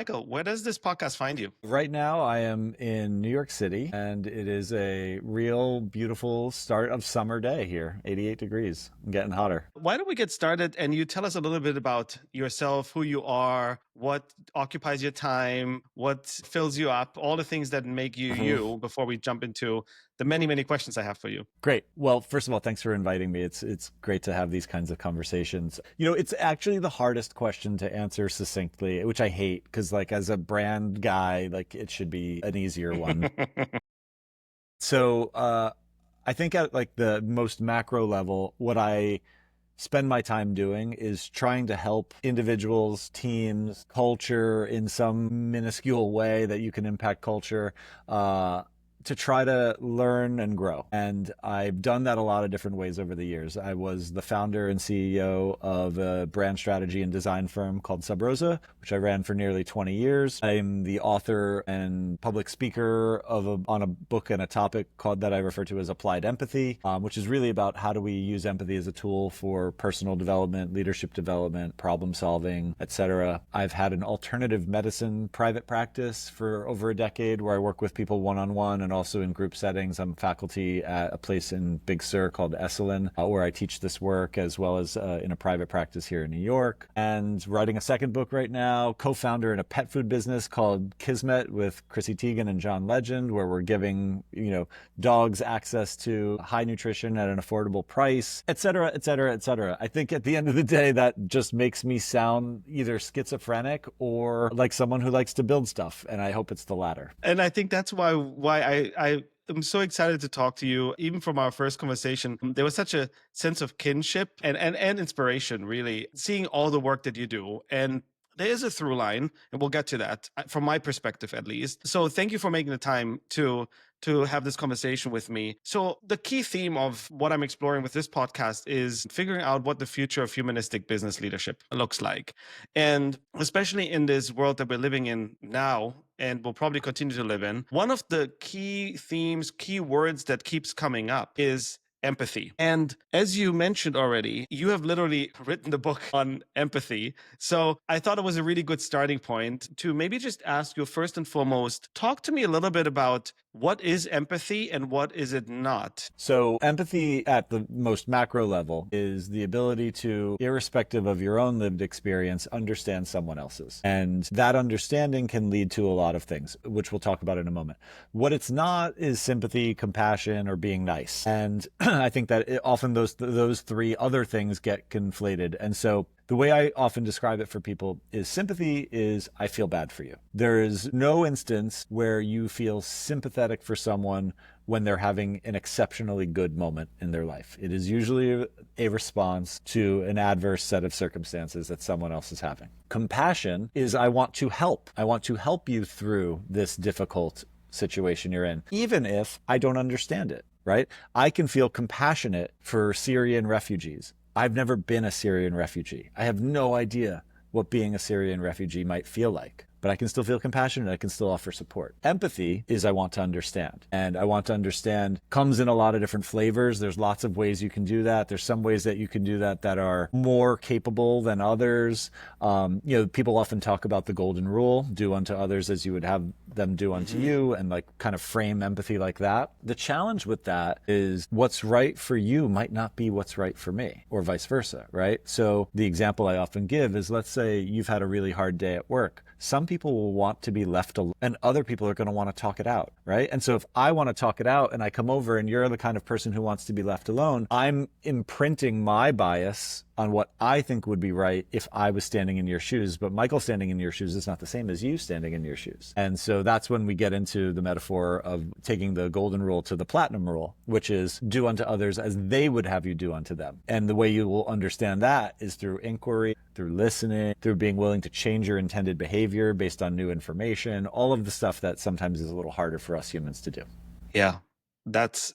Michael, where does this podcast find you? Right now, I am in New York City, and it is a real beautiful start of summer day here, 88 degrees. I'm getting hotter. Why don't we get started and you tell us a little bit about yourself, who you are, what occupies your time, what fills you up, all the things that make you you before we jump into the many, many questions I have for you. Great. Well, first of all, thanks for inviting me. It's great to have these kinds of conversations. It's actually the hardest question to answer succinctly, which I hate because like as a brand guy, like it should be an easier one. So, I think at like the most macro level, what I spend my time doing is trying to help individuals, teams, culture in some minuscule way that you can impact culture, to try to learn and grow. And I've done that a lot of different ways over the years. I was the founder and CEO of a brand strategy and design firm called SubRosa, which I ran for nearly 20 years. I'm the author and public speaker on a book and a topic that I refer to as Applied Empathy, which is really about how do we use empathy as a tool for personal development, leadership development, problem solving, etc. I've had an alternative medicine private practice for over a decade where I work with people one-on-one and also in group settings. I'm faculty at a place in Big Sur called Esalen, where I teach this work, as well as in a private practice here in New York. And writing a second book right now, co-founder in a pet food business called Kismet with Chrissy Teigen and John Legend, where we're giving, dogs access to high nutrition at an affordable price, et cetera, et cetera, et cetera. I think at the end of the day, that just makes me sound either schizophrenic or like someone who likes to build stuff. And I hope it's the latter. And I think that's why I'm so excited to talk to you. Even from our first conversation, there was such a sense of kinship and inspiration, really, seeing all the work that you do. And there is a through line, and we'll get to that from my perspective, at least. So thank you for making the time to have this conversation with me. So the key theme of what I'm exploring with this podcast is figuring out what the future of humanistic business leadership looks like. And especially in this world that we're living in now, and will probably continue to live in, one of the key themes, key words that keeps coming up is empathy. And as you mentioned already, you have literally written the book on empathy. So I thought it was a really good starting point to maybe just ask you first and foremost, talk to me a little bit about what is empathy and what is it not? So empathy at the most macro level is the ability to, irrespective of your own lived experience, understand someone else's. And that understanding can lead to a lot of things, which we'll talk about in a moment. What it's not is sympathy, compassion, or being nice. And I think that often those three other things get conflated. And so the way I often describe it for people is sympathy is I feel bad for you. There is no instance where you feel sympathetic for someone when they're having an exceptionally good moment in their life. It is usually a response to an adverse set of circumstances that someone else is having. Compassion is I want to help. I want to help you through this difficult situation you're in, even if I don't understand it, right? I can feel compassionate for Syrian refugees. I've never been a Syrian refugee. I have no idea what being a Syrian refugee might feel like, but I can still feel compassionate. I can still offer support. Empathy is I want to understand. And I want to understand comes in a lot of different flavors. There's lots of ways you can do that. There's some ways that you can do that that are more capable than others. People often talk about the golden rule, do unto others as you would have them do unto you, and like kind of frame empathy like that. The challenge with that is what's right for you might not be what's right for me, or vice versa, right? So the example I often give is, let's say you've had a really hard day at work. Some people will want to be left alone and other people are going to want to talk it out, right? And so if I want to talk it out and I come over and you're the kind of person who wants to be left alone, I'm imprinting my bias on what I think would be right if I was standing in your shoes. But Michael standing in your shoes is not the same as you standing in your shoes. And so that's when we get into the metaphor of taking the golden rule to the platinum rule, which is do unto others as they would have you do unto them. And the way you will understand that is through inquiry, through listening, through being willing to change your intended behavior based on new information, all of the stuff that sometimes is a little harder for us humans to do. Yeah, that's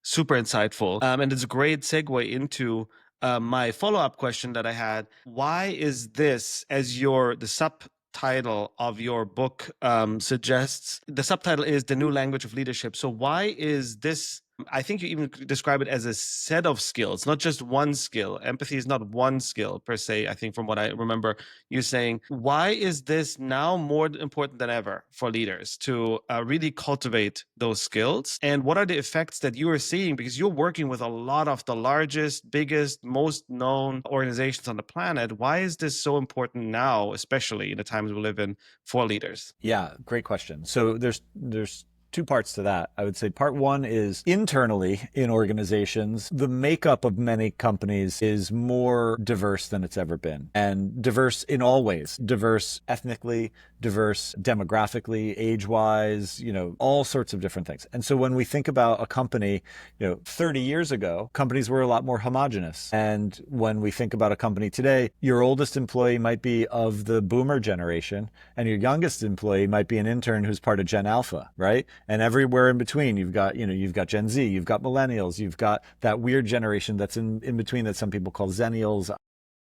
super insightful. And it's a great segue into my follow-up question that I had. Why is this, as the subtitle of your book suggests, the subtitle is The New Language of Leadership. So why is this I think you even describe it as a set of skills, not just one skill. Empathy is not one skill per se. I think from what I remember you saying, why is this now more important than ever for leaders to really cultivate those skills? And what are the effects that you are seeing? Because you're working with a lot of the largest, biggest, most known organizations on the planet. Why is this so important now, especially in the times we live in, for leaders? Yeah, great question. So there's two parts to that. I would say part one is internally in organizations, the makeup of many companies is more diverse than it's ever been, and diverse in all ways, diverse ethnically, diverse demographically, age-wise, all sorts of different things. And so when we think about a company, 30 years ago, companies were a lot more homogenous. And when we think about a company today, your oldest employee might be of the boomer generation, and your youngest employee might be an intern who's part of Gen Alpha, right? And everywhere in between, you've got Gen Z, you've got millennials, you've got that weird generation that's in between that some people call Zennials.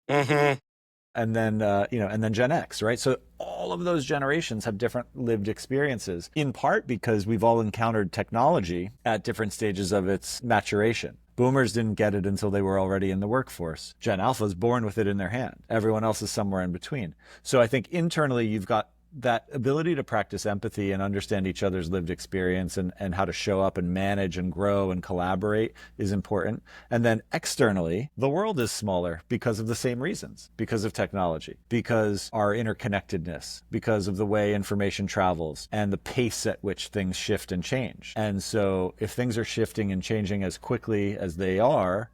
Mm-hmm. And then, and then Gen X, right? So all of those generations have different lived experiences, in part because we've all encountered technology at different stages of its maturation. Boomers didn't get it until they were already in the workforce. Gen Alpha is born with it in their hand. Everyone else is somewhere in between. So I think internally you've got that ability to practice empathy and understand each other's lived experience and how to show up and manage and grow and collaborate is important. And then externally, the world is smaller because of the same reasons, because of technology, because our interconnectedness, because of the way information travels and the pace at which things shift and change. And so if things are shifting and changing as quickly as they are,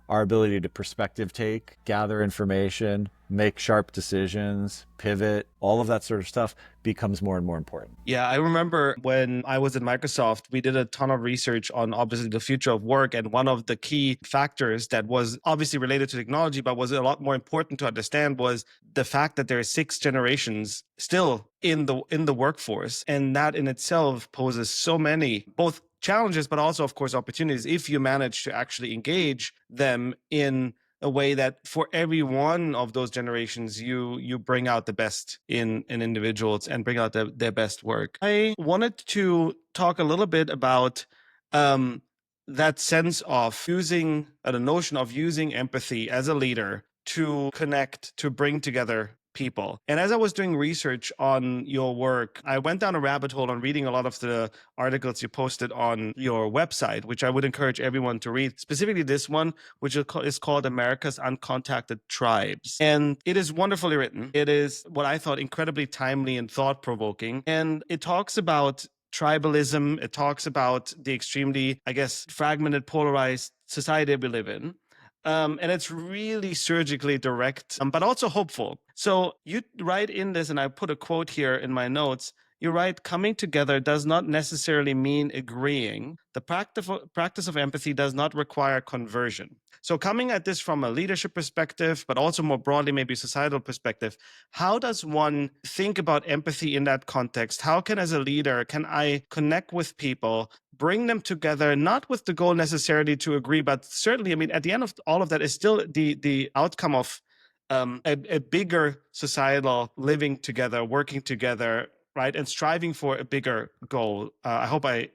our ability to perspective take, gather information, make sharp decisions, pivot, all of that sort of stuff becomes more and more important. Yeah, I remember when I was at Microsoft, we did a ton of research on obviously the future of work. And one of the key factors that was obviously related to technology, but was a lot more important to understand was the fact that there are 6 generations still in the workforce. And that in itself poses so many both challenges, but also, of course, opportunities if you manage to actually engage them in a way that for every one of those generations you bring out the best in individuals and bring out their best work. I wanted to talk a little bit about that sense of using the notion of using empathy as a leader to connect, to bring together people. And as I was doing research on your work, I went down a rabbit hole on reading a lot of the articles you posted on your website, which I would encourage everyone to read, specifically this one, which is called America's Uncontacted Tribes. And it is wonderfully written. It is what I thought incredibly timely and thought-provoking. And it talks about tribalism. It talks about the extremely, I guess, fragmented, polarized society we live in. And it's really surgically direct, but also hopeful. So you write in this, and I put a quote here in my notes. You write, coming together does not necessarily mean agreeing. The practice of empathy does not require conversion. So coming at this from a leadership perspective, but also more broadly, maybe societal perspective, how does one think about empathy in that context? How can, as a leader, can I connect with people, bring them together, not with the goal necessarily to agree, but certainly, I mean, at the end of all of that is still the outcome of a bigger societal living together, working together, right, and striving for a bigger goal. I hope I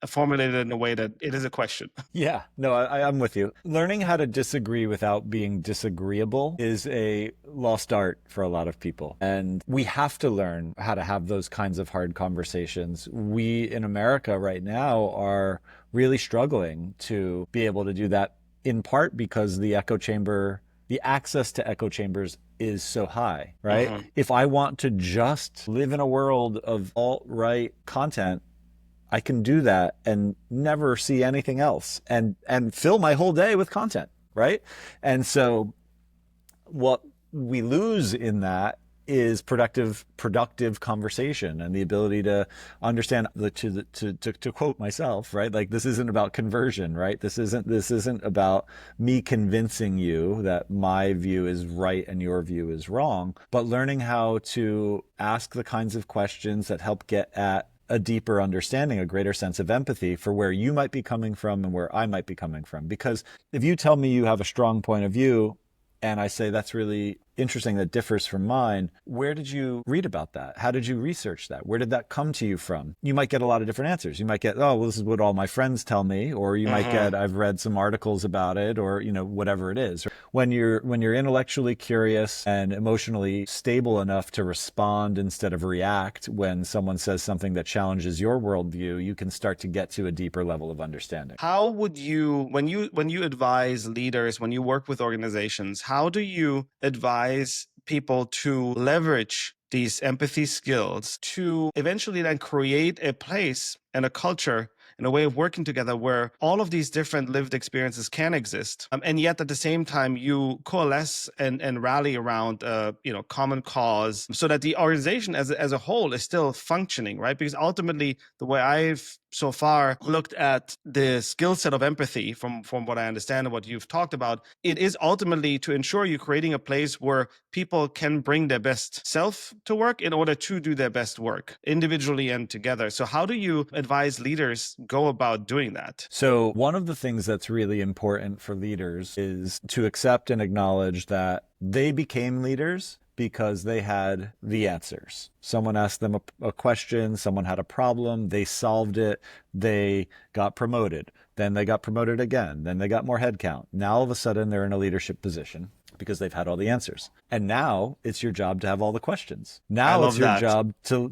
formulated it in a way that it is a question. Yeah, no, I'm with you. Learning how to disagree without being disagreeable is a lost art for a lot of people. And we have to learn how to have those kinds of hard conversations. We in America right now are really struggling to be able to do that, in part because the access to echo chambers is so high, right? Mm-hmm. If I want to just live in a world of alt-right content, I can do that and never see anything else and fill my whole day with content, right? And so what we lose in that is productive conversation and the ability to understand to quote myself, right? Like, this isn't about conversion, right? This isn't about me convincing you that my view is right and your view is wrong, but learning how to ask the kinds of questions that help get at a deeper understanding, a greater sense of empathy for where you might be coming from and where I might be coming from. Because if you tell me you have a strong point of view and I say that's really interesting that differs from mine. Where did you read about that? How did you research that? Where did that come to you from? You might get a lot of different answers. You might get, oh, well, this is what all my friends tell me, or you might Hmm. get, I've read some articles about it, or whatever it is. When you're intellectually curious and emotionally stable enough to respond instead of react when someone says something that challenges your worldview, you can start to get to a deeper level of understanding. How would you, when you advise leaders, when you work with organizations, how do you advise people to leverage these empathy skills to eventually then create a place and a culture and a way of working together where all of these different lived experiences can exist, and yet at the same time you coalesce and rally around common cause, so that the organization as a whole is still functioning, right? Because ultimately, the way I've so far looked at the skill set of empathy, from what I understand and what you've talked about, it is ultimately to ensure you're creating a place where people can bring their best self to work in order to do their best work individually and together. So how do you advise leaders go about doing that? So, one of the things that's really important for leaders is to accept and acknowledge that they became leaders because they had the answers. Someone asked them a question, someone had a problem, they solved it, they got promoted. Then they got promoted again, then they got more headcount. Now all of a sudden they're in a leadership position because they've had all the answers. And now it's your job to have all the questions. I Now it's love your that. job to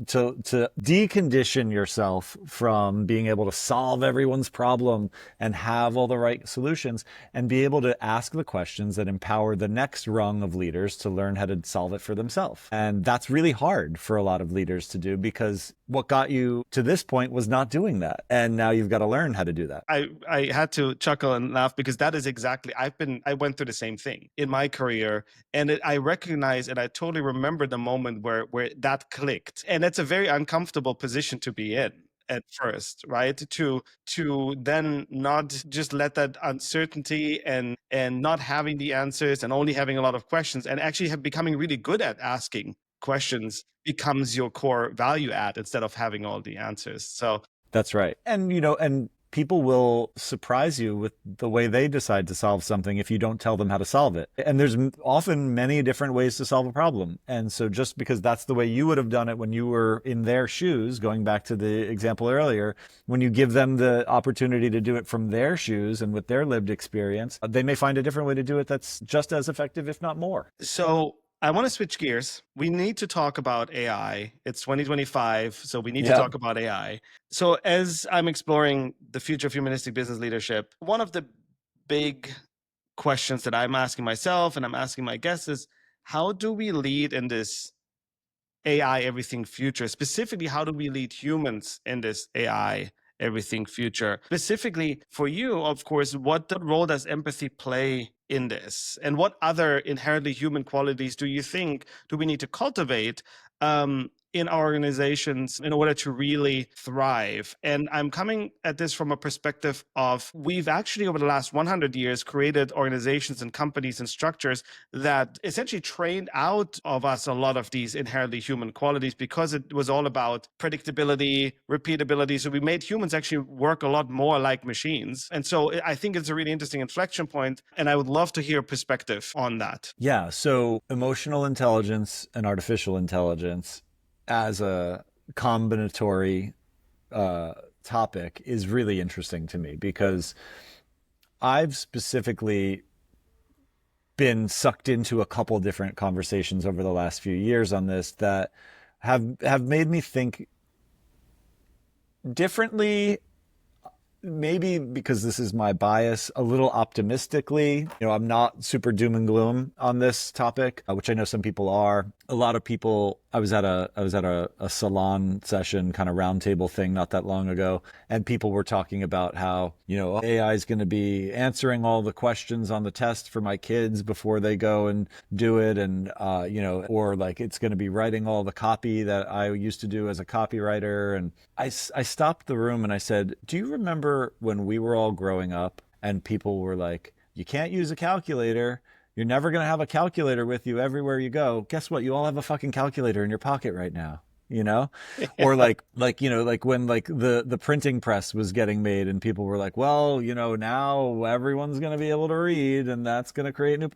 decondition yourself from being able to solve everyone's problem and have all the right solutions, and be able to ask the questions that empower the next rung of leaders to learn how to solve it for themselves. And that's really hard for a lot of leaders to do, because what got you to this point was not doing that. And now you've got to learn how to do that. I had to chuckle and laugh because that is exactly, I went through the same thing in my career, and I recognize and I totally remember the moment where that clicked, and it's a very uncomfortable position to be in at first, right? To then not just let that uncertainty and not having the answers and only having a lot of questions, and actually have becoming really good at asking questions becomes your core value add instead of having all the answers. So That's right. And, and people will surprise you with the way they decide to solve something if you don't tell them how to solve it. And there's often many different ways to solve a problem. And so just because that's the way you would have done it when you were in their shoes, going back to the example earlier, when you give them the opportunity to do it from their shoes and with their lived experience, they may find a different way to do it that's just as effective, if not more. So I want to switch gears. We need to talk about AI. It's 2025, so we need to Yeah. talk about AI. So as I'm exploring the future of humanistic business leadership, one of the big questions that I'm asking myself and I'm asking my guests is, how do we lead in this AI everything future? Specifically, how do we lead humans in this AI everything future? Specifically for you, of course, what role does empathy play in this? And what other inherently human qualities do you think do we need to cultivate in our organizations in order to really thrive? And I'm coming at this from a perspective of, we've actually over the last 100 years created organizations and companies and structures that essentially trained out of us a lot of these inherently human qualities, because it was all about predictability, repeatability. So we made humans actually work a lot more like machines. And so I think it's a really interesting inflection point, and I would love to hear a perspective on that. Yeah. So emotional intelligence and artificial intelligence as a combinatory topic is really interesting to me, because I've specifically been sucked into a couple different conversations over the last few years on this that have made me think differently, maybe because this is my bias, a little optimistically. I'm not super doom and gloom on this topic, which I know some people are. A lot of people, I was at a salon session, kind of roundtable thing not that long ago, and people were talking about how, AI is going to be answering all the questions on the test for my kids before they go and do it. And, or like it's going to be writing all the copy that I used to do as a copywriter. And I stopped the room and I said, do you remember when we were all growing up and people were like, you can't use a calculator. You're never going to have a calculator with you everywhere you go. Guess what? You all have a fucking calculator in your pocket right now. you know? Or Yeah. like when like the printing press was getting made and people were like, well, now everyone's going to be able to read and that's going to create new,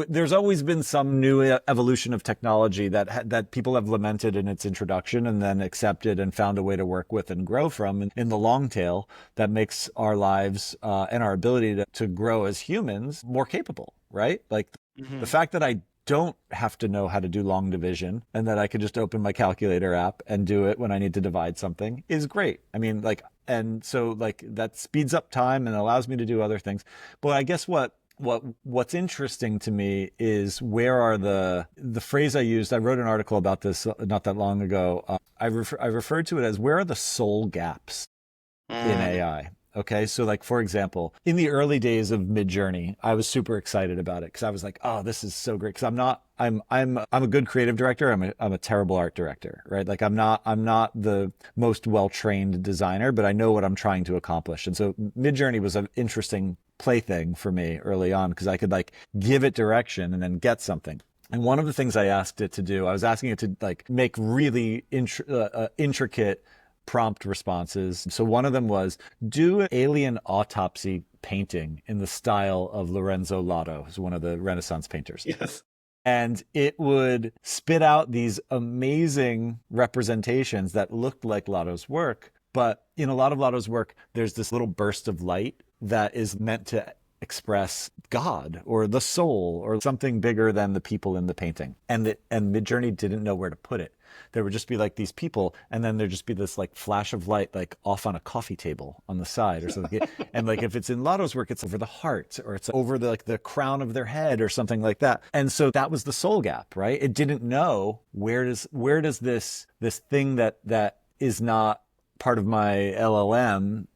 there's always been some new evolution of technology that people have lamented in its introduction and then accepted and found a way to work with and grow from in the long tail that makes our lives and our ability to grow as humans more capable, right? Like the Hmm. fact that I don't have to know how to do long division and that I could just open my calculator app and do it when I need to divide something is great. I mean, and so that speeds up time and allows me to do other things. But I guess what's interesting to me is where are the phrase I used. I wrote an article about this not that long ago. I referred to it as where are the soul gaps in Mm. AI. Okay, so like for example, in the early days of Midjourney, I was super excited about it because I was like, "Oh, this is so great." Because I'm a good creative director. I'm a terrible art director, right? Like I'm not the most well trained designer, but I know what I'm trying to accomplish. And so Midjourney was an interesting plaything for me early on because I could like give it direction and then get something. And one of the things I asked it to do, I was asking it to like make really intricate prompt responses. So one of them was do an alien autopsy painting in the style of Lorenzo Lotto, who's one of the Renaissance painters. Yes. And it would spit out these amazing representations that looked like Lotto's work. But in a lot of Lotto's work, there's this little burst of light that is meant to express God or the soul or something bigger than the people in the painting. And Midjourney didn't know where to put it. There would just be like these people, and then there'd just be this like flash of light like off on a coffee table on the side or something. And like if it's in Lotto's work, it's over the heart or it's over the crown of their head or something like that. And so that was the soul gap, right? It didn't know where does this thing that is not part of my LLM,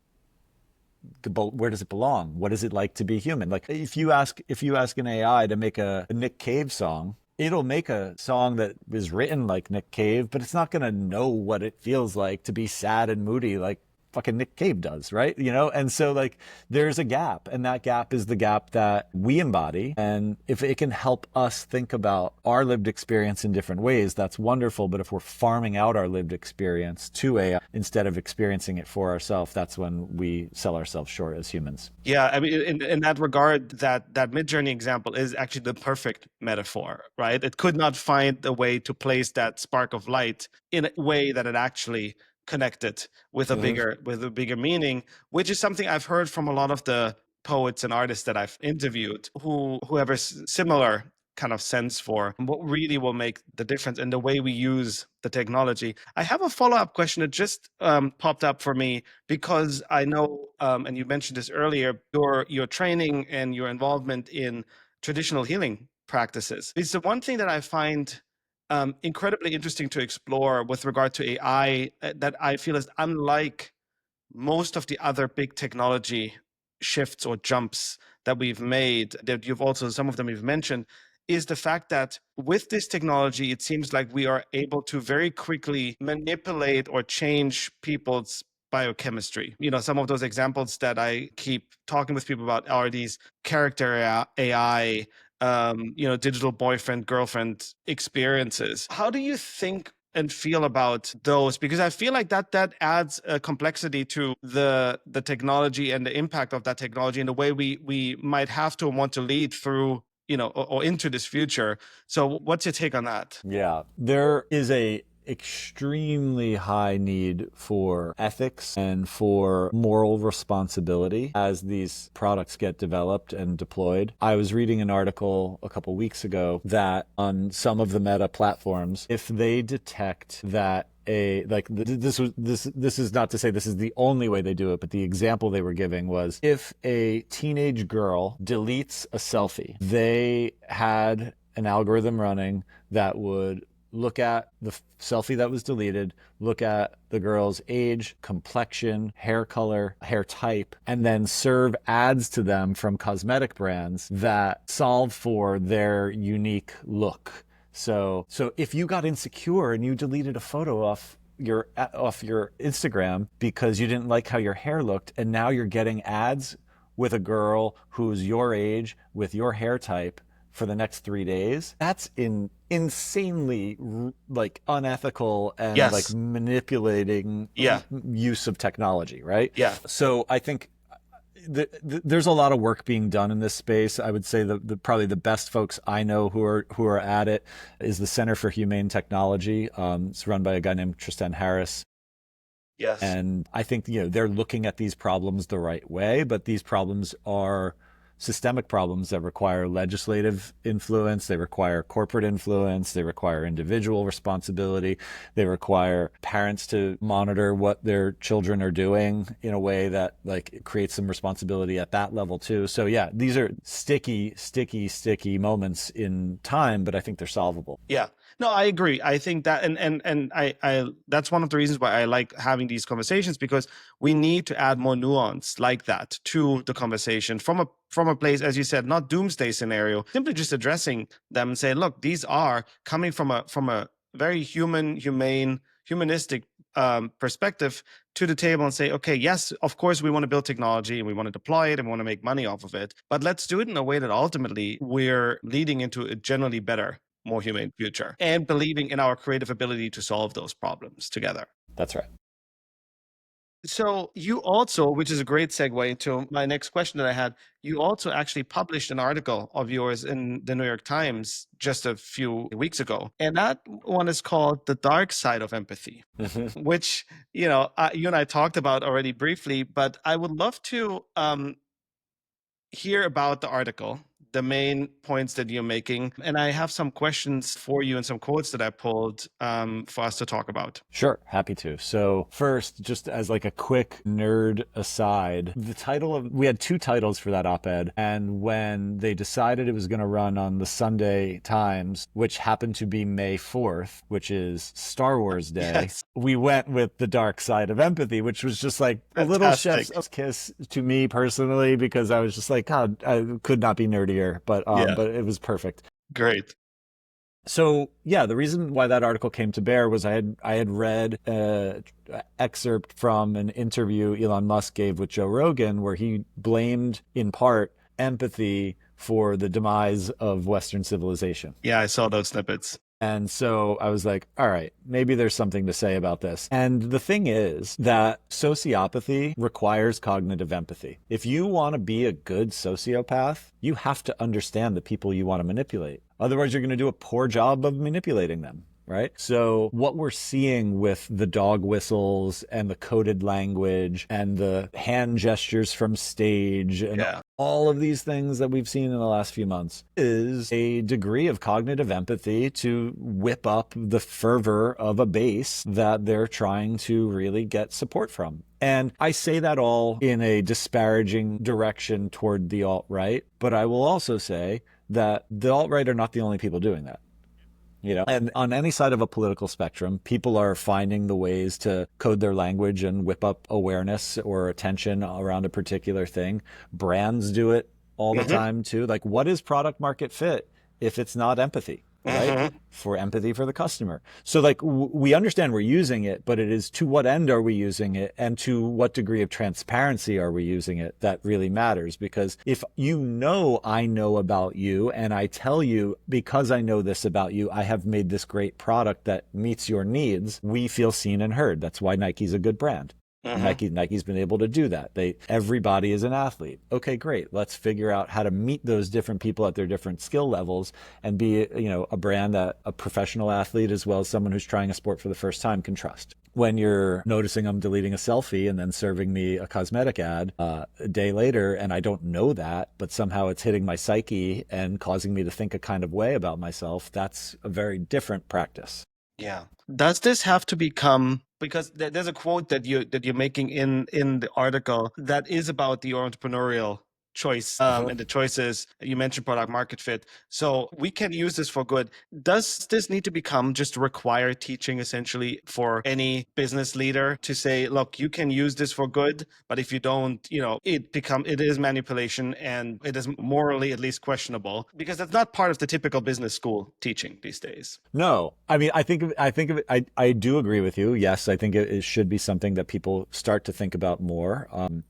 where does it belong? What is it like to be human? Like if you ask an AI to make a Nick Cave song, it'll make a song that is written like Nick Cave, but it's not going to know what it feels like to be sad and moody like fucking Nick Cave does, right? And so like there's a gap, and that gap is the gap that we embody. And if it can help us think about our lived experience in different ways, that's wonderful. But if we're farming out our lived experience to AI instead of experiencing it for ourselves, that's when we sell ourselves short as humans. Yeah, I mean, in that regard, that Midjourney example is actually the perfect metaphor, right? It could not find a way to place that spark of light in a way that it actually connected Mm-hmm. with a bigger meaning, which is something I've heard from a lot of the poets and artists that I've interviewed who have a similar kind of sense for what really will make the difference in the way we use the technology. I have a follow-up question that just popped up for me because I know, and you mentioned this earlier, your training and your involvement in traditional healing practices. It's the one thing that I find incredibly interesting to explore with regard to AI that I feel is unlike most of the other big technology shifts or jumps that we've made, that you've also, some of them you've mentioned, is the fact that with this technology, it seems like we are able to very quickly manipulate or change people's biochemistry. Some of those examples that I keep talking with people about are these character AI, digital boyfriend, girlfriend experiences. How do you think and feel about those? Because I feel like that adds a complexity to the technology and the impact of that technology and the way we might have to want to lead through, or into this future. So what's your take on that? Yeah, there is a extremely high need for ethics and for moral responsibility as these products get developed and deployed. I was reading an article a couple weeks ago that on some of the Meta platforms, if they detect that this is not to say this is the only way they do it, but the example they were giving was if a teenage girl deletes a selfie, they had an algorithm running that would look at the selfie that was deleted, look at the girl's age, complexion, hair color, hair type, and then serve ads to them from cosmetic brands that solve for their unique look. So if you got insecure and you deleted a photo off your Instagram because you didn't like how your hair looked, and now you're getting ads with a girl who's your age with your hair type for the next 3 days, that's insanely like unethical and like Yes. manipulating Yeah. use of technology, right? Yeah. So I think there's a lot of work being done in this space. I would say probably the best folks I know who are at it is the Center for Humane Technology. It's run by a guy named Tristan Harris. Yes. And I think, they're looking at these problems the right way, but these problems are systemic problems that require legislative influence. They require corporate influence. They require individual responsibility. They require parents to monitor what their children are doing in a way that like creates some responsibility at that level too. So yeah, these are sticky moments in time, but I think they're solvable. Yeah. No, I agree. I think that, and I that's one of the reasons why I like having these conversations, because we need to add more nuance like that to the conversation from a place, as you said, not doomsday scenario, simply just addressing them and say, look, these are coming from a very humane, humanistic perspective to the table, and say, okay, yes, of course, we want to build technology and we want to deploy it and we want to make money off of it, but let's do it in a way that ultimately we're leading into a generally better, more humane future, and believing in our creative ability to solve those problems together. That's right. So you also, which is a great segue into my next question that I had, you also actually published an article of yours in the New York Times just a few weeks ago. And that one is called The Dark Side of Empathy, which, you and I talked about already briefly, but I would love to hear about the article, the main points that you're making. And I have some questions for you and some quotes that I pulled for us to talk about. Sure, happy to. So first, just as like a quick nerd aside, we had two titles for that op-ed. And when they decided it was going to run on the Sunday Times, which happened to be May 4th, which is Star Wars Day, Yes. we went with The Dark Side of Empathy, which was just like a little chef's kiss to me personally, because I was just like, God, I could not be nerdier, but it was perfect. Great. So yeah, the reason why that article came to bear was I had read an excerpt from an interview Elon Musk gave with Joe Rogan, where he blamed in part empathy for the demise of Western civilization. Yeah, I saw those snippets. And so I was like, all right, maybe there's something to say about this. And the thing is that sociopathy requires cognitive empathy. If you want to be a good sociopath, you have to understand the people you want to manipulate. Otherwise, you're going to do a poor job of manipulating them. Right? So what we're seeing with the dog whistles and the coded language and the hand gestures from stage and all of these things that we've seen in the last few months is a degree of cognitive empathy to whip up the fervor of a base that they're trying to really get support from. And I say that all in a disparaging direction toward the alt-right, but I will also say that the alt-right are not the only people doing that. And on any side of a political spectrum, people are finding the ways to code their language and whip up awareness or attention around a particular thing. Brands do it all the time too. Like, what is product market fit if it's not empathy? Right? For empathy for the customer. So like we understand we're using it, but it is to what end are we using it and to what degree of transparency are we using it that really matters. Because if I know about you and I tell you, because I know this about you, I have made this great product that meets your needs, we feel seen and heard. That's why Nike's a good brand. Nike's been able to do that. Everybody is an athlete. Okay, great. Let's figure out how to meet those different people at their different skill levels and be, a brand that a professional athlete as well as someone who's trying a sport for the first time can trust. When you're noticing I'm deleting a selfie and then serving me a cosmetic ad a day later, and I don't know that, but somehow it's hitting my psyche and causing me to think a kind of way about myself, that's a very different practice. Yeah. Does this have to become, because there's a quote that you're making in the article that is about the entrepreneurial choice and the choices. You mentioned product market fit. So we can use this for good. Does this need to become just required teaching essentially for any business leader to say, look, you can use this for good, but if you don't, it is manipulation and it is morally at least questionable, because that's not part of the typical business school teaching these days. No, I mean, I do agree with you. Yes, I think it should be something that people start to think about more.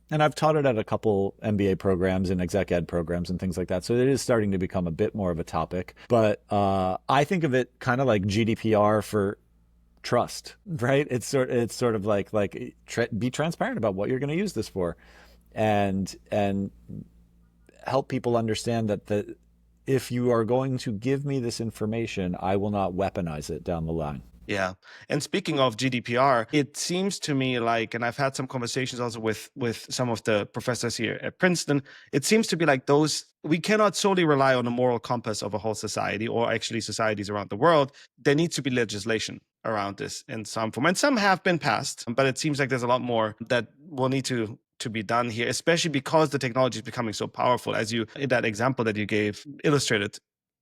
And I've taught it at a couple MBA programs programs and exec ed programs and things like that. So it is starting to become a bit more of a topic. But I think of it kind of like GDPR for trust, right? It's sort of like be transparent about what you're going to use this for, and help people understand that if you are going to give me this information, I will not weaponize it down the line. Yeah. And speaking of GDPR, it seems to me like, and I've had some conversations also with some of the professors here at Princeton, it seems to be like we cannot solely rely on the moral compass of a whole society or actually societies around the world. There needs to be legislation around this in some form. And some have been passed, but it seems like there's a lot more that will need to be done here, especially because the technology is becoming so powerful, as you, in that example that you gave, illustrated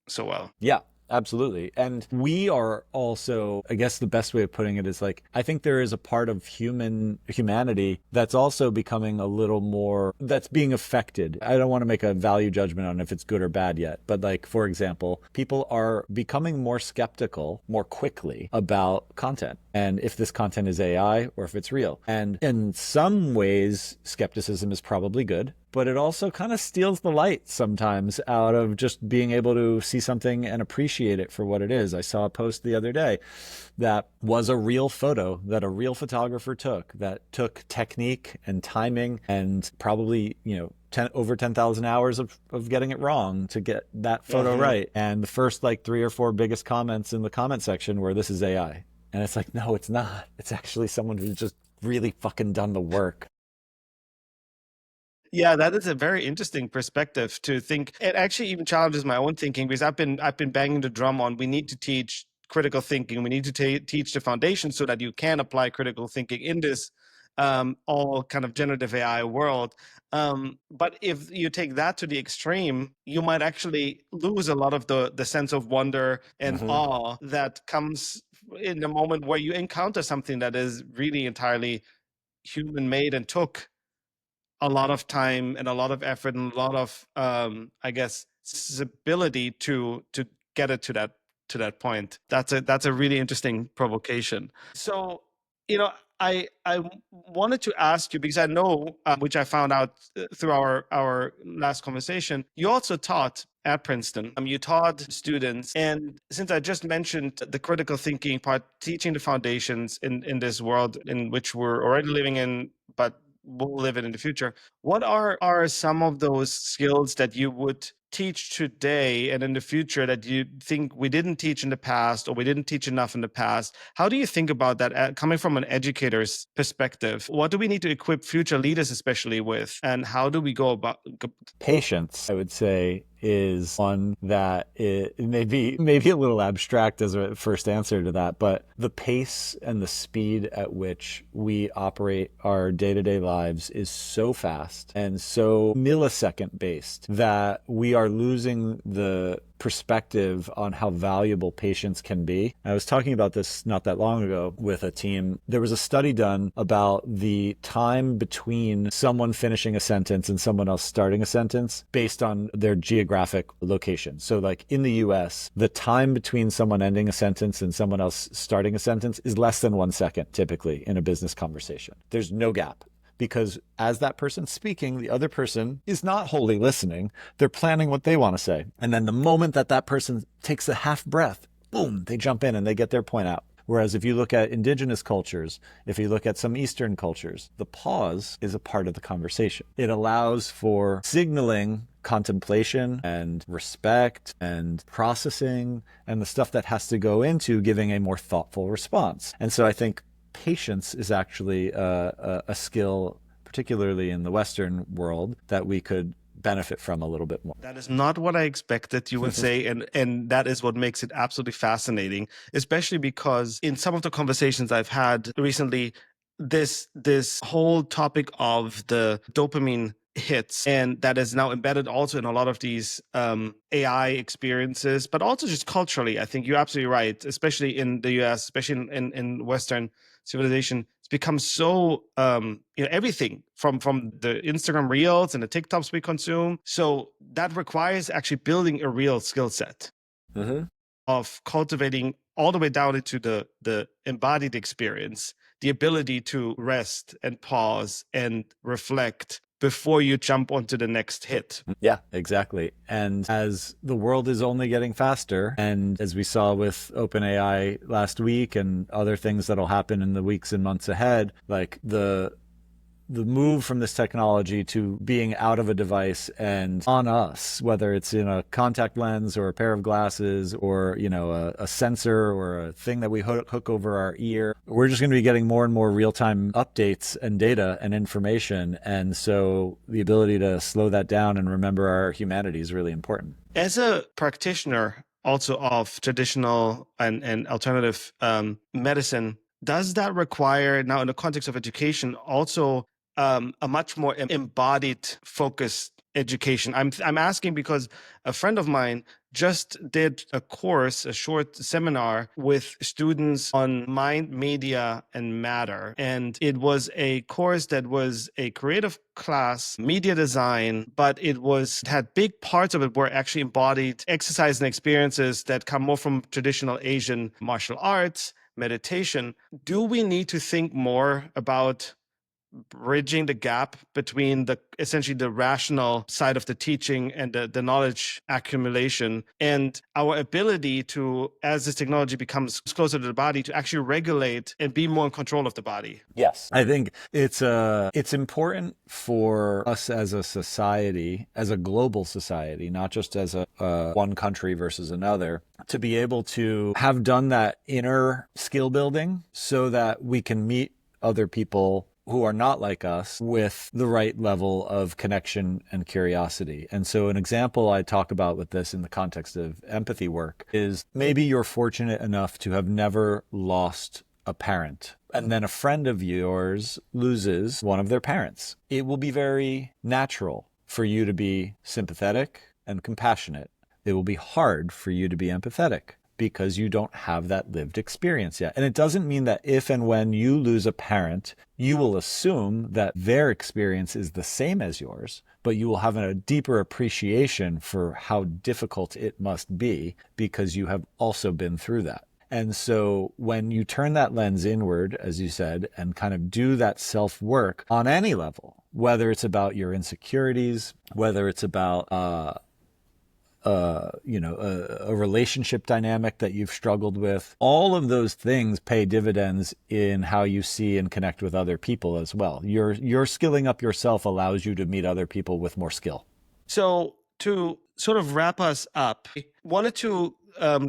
so well. Yeah, absolutely. And we are also, I guess the best way of putting it is like, I think there is a part of humanity that's also becoming a little more, that's being affected. I don't want to make a value judgment on if it's good or bad yet, but like, for example, people are becoming more skeptical more quickly about content and if this content is AI or if it's real. And in some ways, skepticism is probably good, but it also kind of steals the light sometimes out of just being able to see something and appreciate it for what it is. I saw a post the other day that was a real photo that a real photographer took, that took technique and timing and probably, over 10,000 hours of getting it wrong to get that photo right. And the first like 3 or 4 biggest comments in the comment section were, "This is AI." And it's like, no, it's not. It's actually someone who's just really fucking done the work. Yeah, that is a very interesting perspective to think. It actually even challenges my own thinking because I've been banging the drum on we need to teach critical thinking. We need to teach the foundation so that you can apply critical thinking in this all kind of generative AI world. But if you take that to the extreme, you might actually lose a lot of the sense of wonder and awe that comes in the moment where you encounter something that is really entirely human made and took a lot of time and a lot of effort and a lot of I guess ability to get it to that point. That's a really interesting provocation. So I wanted to ask you because I know which I found out through our last conversation, you also taught at Princeton. You taught students, and since I just mentioned the critical thinking part, teaching the foundations in this world in which we're already living in, but we'll live it in the future. What are some of those skills that you would teach today and in the future that you think we didn't teach in the past or we didn't teach enough in the past? How do you think about that coming from an educator's perspective? What do we need to equip future leaders especially with, and how do we go about patience? I would say is one that it may be a little abstract as a first answer to that, but the pace and the speed at which we operate our day-to-day lives is so fast and so millisecond based that we are losing the perspective on how valuable patience can be. I was talking about this not that long ago with a team. There was a study done about the time between someone finishing a sentence and someone else starting a sentence based on their geographic location. So like in the US, the time between someone ending a sentence and someone else starting a sentence is less than 1 second typically in a business conversation. There's no gap. Because as that person's speaking, the other person is not wholly listening. They're planning what they want to say. And then the moment that person takes a half breath, boom, they jump in and they get their point out. Whereas if you look at indigenous cultures, if you look at some Eastern cultures, the pause is a part of the conversation. It allows for signaling contemplation and respect and processing and the stuff that has to go into giving a more thoughtful response. And so I think patience is actually a skill, particularly in the Western world, that we could benefit from a little bit more. That is not what I expected you would say, and that is what makes it absolutely fascinating, especially because in some of the conversations I've had recently, this whole topic of the dopamine hits, and that is now embedded also in a lot of these AI experiences, but also just culturally. I think you're absolutely right, especially in the US, especially in Western civilization. It's become so everything from the Instagram reels and the TikToks we consume. So that requires actually building a real skill set of cultivating all the way down into the embodied experience, the ability to rest and pause and reflect before you jump onto the next hit. Yeah, exactly. And as the world is only getting faster, and as we saw with OpenAI last week and other things that'll happen in the weeks and months ahead, like the move from this technology to being out of a device and on us, whether it's in a contact lens or a pair of glasses or, you know, a sensor or a thing that we hook over our ear, we're just going to be getting more and more real-time updates and data and information. And so the ability to slow that down and remember our humanity is really important. As a practitioner also of traditional and alternative medicine, does that require, now in the context of education, also a much more embodied, focused education? I'm asking because a friend of mine just did a course, a short seminar with students on mind, media, and matter. And it was a course that was a creative class, media design, but it had big parts of it were actually embodied exercise and experiences that come more from traditional Asian martial arts, meditation. Do we need to think more about bridging the gap between essentially the rational side of the teaching and the knowledge accumulation and our ability to, as this technology becomes closer to the body, to actually regulate and be more in control of the body? Yes. I think it's important for us as a society, as a global society, not just as a one country versus another, to be able to have done that inner skill building so that we can meet other people who are not like us with the right level of connection and curiosity. And so an example I talk about with this in the context of empathy work is maybe you're fortunate enough to have never lost a parent, and then a friend of yours loses one of their parents. It will be very natural for you to be sympathetic and compassionate. It will be hard for you to be empathetic because you don't have that lived experience yet. And it doesn't mean that if and when you lose a parent, you will assume that their experience is the same as yours, but you will have a deeper appreciation for how difficult it must be because you have also been through that. And so when you turn that lens inward, as you said, and kind of do that self-work on any level, whether it's about your insecurities, whether it's about a relationship dynamic that you've struggled with, all of those things pay dividends in how you see and connect with other people as well. Your skilling up yourself allows you to meet other people with more skill. So to sort of wrap us up, I wanted to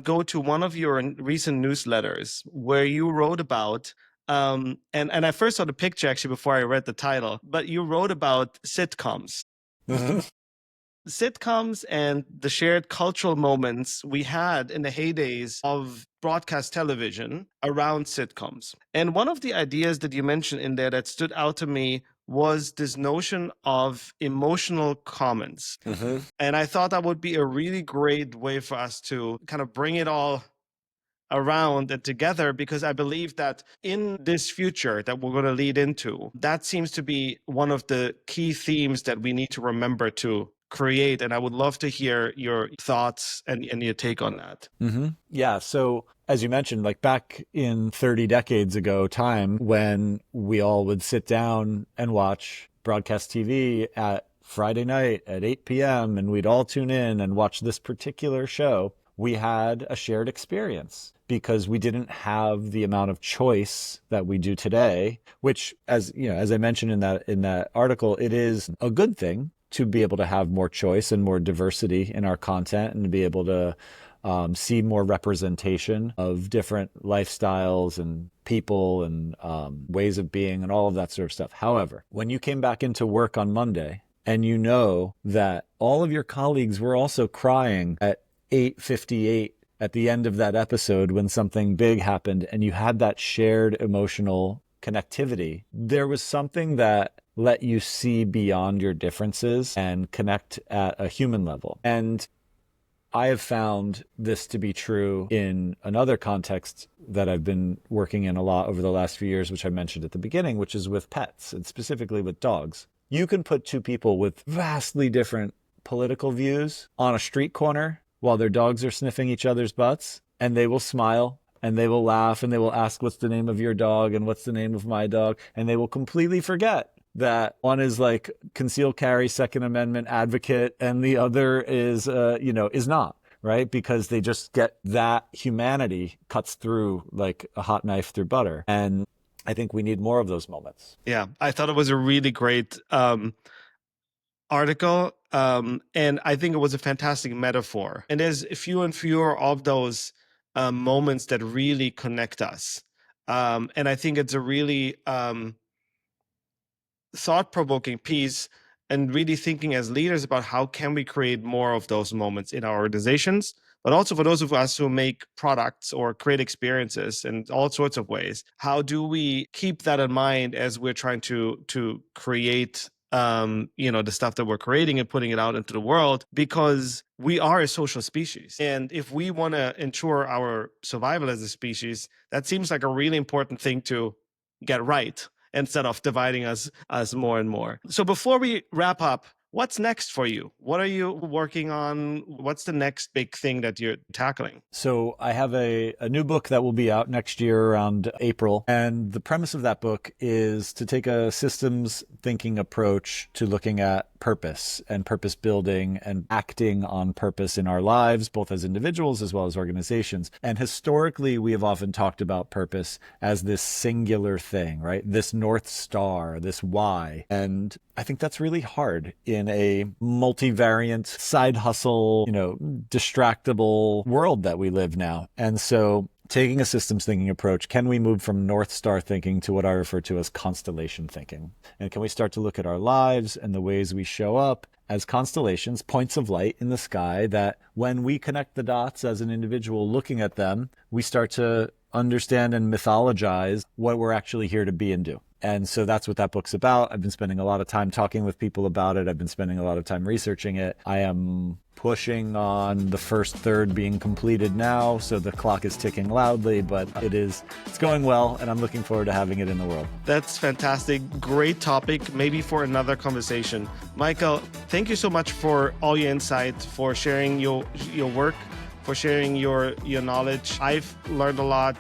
go to one of your recent newsletters where you wrote about, and I first saw the picture actually before I read the title, but you wrote about sitcoms. Sitcoms and the shared cultural moments we had in the heydays of broadcast television around sitcoms. And one of the ideas that you mentioned in there that stood out to me was this notion of emotional comments. And I thought that would be a really great way for us to kind of bring it all around and together, because I believe that in this future that we're going to lead into, that seems to be one of the key themes that we need to remember to create. And I would love to hear your thoughts and your take on that. Yeah. So as you mentioned, like back in 30 decades ago time, when we all would sit down and watch broadcast TV at Friday night at 8 p.m. and we'd all tune in and watch this particular show, we had a shared experience because we didn't have the amount of choice that we do today, which, as you know, as I mentioned in that article, it is a good thing to be able to have more choice and more diversity in our content and to be able to see more representation of different lifestyles and people and ways of being and all of that sort of stuff. However, when you came back into work on Monday and you know that all of your colleagues were also crying at 8:58 at the end of that episode when something big happened and you had that shared emotional connectivity, there was something that let you see beyond your differences and connect at a human level. And I have found this to be true in another context that I've been working in a lot over the last few years, which I mentioned at the beginning, which is with pets and specifically with dogs. You can put two people with vastly different political views on a street corner while their dogs are sniffing each other's butts, and they will smile and they will laugh and they will ask, what's the name of your dog and what's the name of my dog? And they will completely forget that one is like conceal carry, Second Amendment advocate, and the other is, is not. Right? Because they just get that humanity cuts through like a hot knife through butter. And I think we need more of those moments. Yeah, I thought it was a really great article. And I think it was a fantastic metaphor. And there's fewer and fewer of those moments that really connect us. And I think it's a really thought-provoking piece, and really thinking as leaders about how can we create more of those moments in our organizations, but also for those of us who make products or create experiences in all sorts of ways. How do we keep that in mind as we're trying to create the stuff that we're creating and putting it out into the world? Because we are a social species, and if we want to ensure our survival as a species, that seems like a really important thing to get right, instead of dividing us more and more. So before we wrap up, what's next for you? What are you working on? What's the next big thing that you're tackling? So I have a new book that will be out next year around April. And the premise of that book is to take a systems thinking approach to looking at purpose and purpose building and acting on purpose in our lives, both as individuals as well as organizations. And historically, we have often talked about purpose as this singular thing, right? This North Star, this why. And I think that's really hard in a multivariant side hustle, distractible world that we live now. And so taking a systems thinking approach, can we move from North Star thinking to what I refer to as constellation thinking? And can we start to look at our lives and the ways we show up as constellations, points of light in the sky, that when we connect the dots as an individual looking at them, we start to understand and mythologize what we're actually here to be and do. And so that's what that book's about. I've been spending a lot of time talking with people about it. I've been spending a lot of time researching it. I am pushing on the first third being completed now, so the clock is ticking loudly, but it's going well, and I'm looking forward to having it in the world. That's fantastic. Great topic, maybe for another conversation. Michael, thank you so much for all your insight, for sharing your work, for sharing your knowledge. I've learned a lot.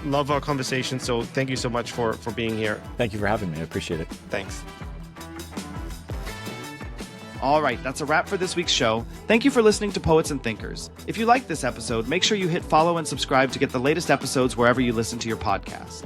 Love our conversation. So thank you so much for being here. Thank you for having me. I appreciate it. Thanks. All right, that's a wrap for this week's show. Thank you for listening to Poets and Thinkers. If you liked this episode, make sure you hit follow and subscribe to get the latest episodes wherever you listen to your podcast.